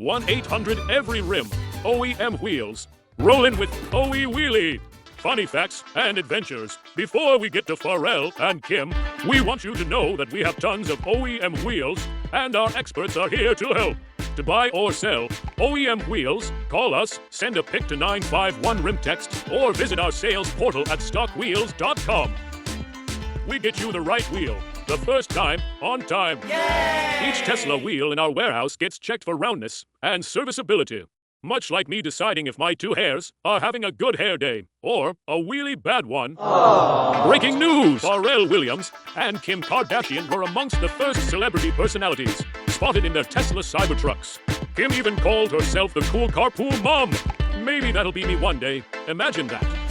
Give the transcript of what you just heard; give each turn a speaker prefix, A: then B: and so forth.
A: 1-800-EVERY-RIM. OEM Wheels. Rollin' with OE Wheelie. Funny facts and adventures. Before we get to Pharrell and Kim, we want you to know that we have tons of OEM wheels, and our experts are here to help. To buy or sell OEM wheels, call us, send a pic to 951 RIM text, or visit our sales portal at stockwheels.com. We get you the right wheel, the first time, on time.
B: Yay!
A: Each Tesla wheel in our warehouse gets checked for roundness and serviceability. Much like me deciding if my two hairs are having a good hair day or a really bad one.
B: Aww.
A: Breaking news! Pharrell Williams and Kim Kardashian were amongst the first celebrity personalities spotted in their Tesla Cybertrucks. Kim even called herself the cool carpool mom. Maybe that'll be me one day. Imagine that.